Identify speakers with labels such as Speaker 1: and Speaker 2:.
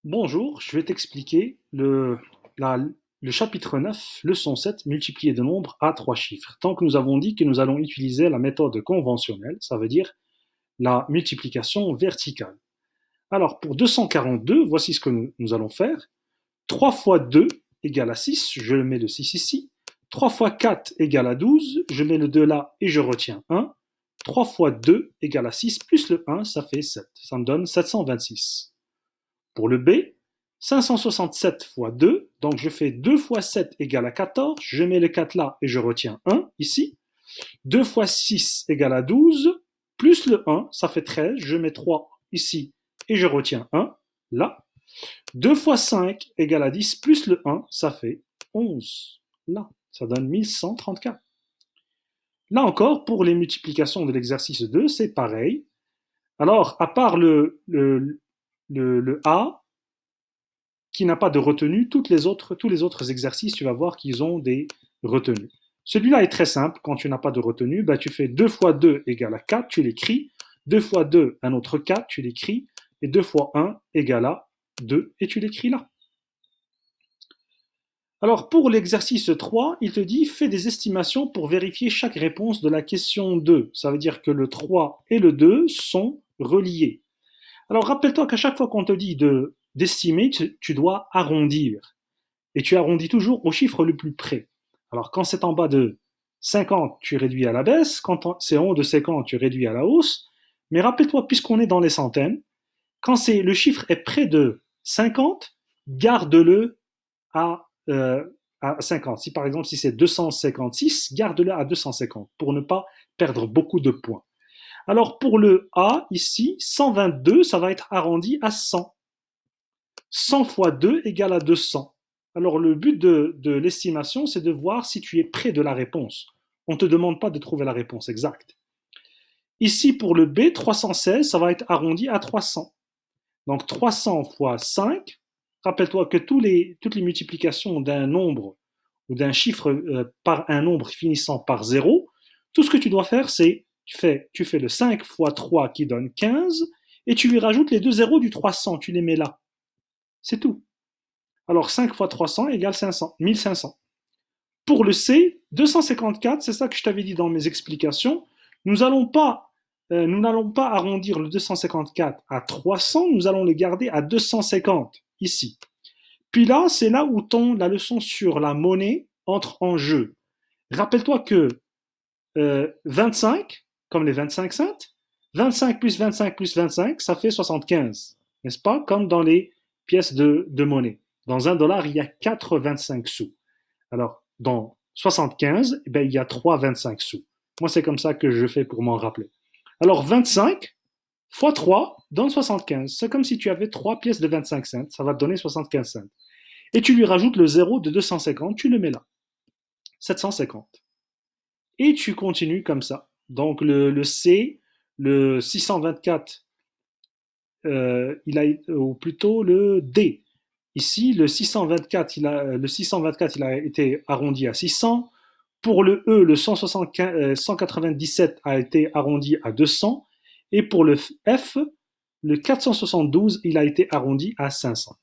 Speaker 1: Bonjour, je vais t'expliquer le chapitre 9, leçon 7, multiplier de nombres à trois chiffres. Tant que nous avons dit que nous allons utiliser la méthode conventionnelle, ça veut dire la multiplication verticale. Alors, pour 242, voici ce que nous allons faire. 3 fois 2 égale à 6, je mets le 6 ici. 3 fois 4 égale à 12, je mets le 2 là et je retiens 1. 3 fois 2 égale à 6, plus le 1, ça fait 7. Ça me donne 726. Pour le B, 567 fois 2, donc je fais 2 fois 7 égale à 14, je mets le 4 là et je retiens 1 ici. 2 fois 6 égale à 12, plus le 1, ça fait 13, je mets 3 ici et je retiens 1 là. 2 fois 5 égale à 10, plus le 1, ça fait 11 là. Ça donne 1134. Là encore, pour les multiplications de l'exercice 2, c'est pareil. Alors, à part le A, qui n'a pas de retenue, tous les autres exercices, tu vas voir qu'ils ont des retenues. Celui-là est très simple. Quand tu n'as pas de retenue, bah, tu fais 2 fois 2 égale à 4, tu l'écris. 2 fois 2, un autre 4, tu l'écris. Et 2 fois 1 égale à 2, et tu l'écris là. Alors, pour l'exercice 3, il te dit fais des estimations pour vérifier chaque réponse de la question 2. Ça veut dire que le 3 et le 2 sont reliés. Alors, rappelle-toi qu'à chaque fois qu'on te dit d'estimer, tu dois arrondir. Et tu arrondis toujours au chiffre le plus près. Alors, quand c'est en bas de 50, tu réduis à la baisse. Quand c'est en haut de 50, tu réduis à la hausse. Mais rappelle-toi, puisqu'on est dans les centaines, quand le chiffre est près de 50, garde-le à 50. Si par exemple, si c'est 256, garde-le à 250 pour ne pas perdre beaucoup de points. Alors pour le A, ici, 122, ça va être arrondi à 100. 100 fois 2 égale à 200. Alors le but de l'estimation, c'est de voir si tu es près de la réponse. On ne te demande pas de trouver la réponse exacte. Ici, pour le B, 316, ça va être arrondi à 300. Donc 300 fois 5, rappelle-toi que toutes les multiplications d'un nombre ou d'un chiffre par un nombre finissant par 0, tout ce que tu dois faire, c'est tu fais le 5 fois 3 qui donne 15, et tu lui rajoutes les deux zéros du 300, tu les mets là. C'est tout. Alors 5 fois 300 égale 500, 1500. Pour le C, 254, c'est ça que je t'avais dit dans mes explications, nous n'allons pas arrondir le 254 à 300, nous allons le garder à 250 ici. Puis là, c'est là où la leçon sur la monnaie entre en jeu. Rappelle-toi que 25, comme les 25 cents, 25 plus 25 plus 25, ça fait 75, n'est-ce pas? Comme dans les pièces de monnaie. Dans $1, il y a 4,25 sous. Alors, dans 75, eh ben, il y a 3,25 sous. Moi, c'est comme ça que je fais pour m'en rappeler. Alors, 25 fois 3 donne 75. C'est comme si tu avais 3 pièces de 25 cents. Ça va te donner 75 cents. Et tu lui rajoutes le 0 de 250, tu le mets là. 750. Et tu continues comme ça. Donc, le C, le 624, ou plutôt le D. Ici, le 624, il a été arrondi à 600. Pour le E, le 197 a été arrondi à 200. Et pour le F, le 472, il a été arrondi à 500.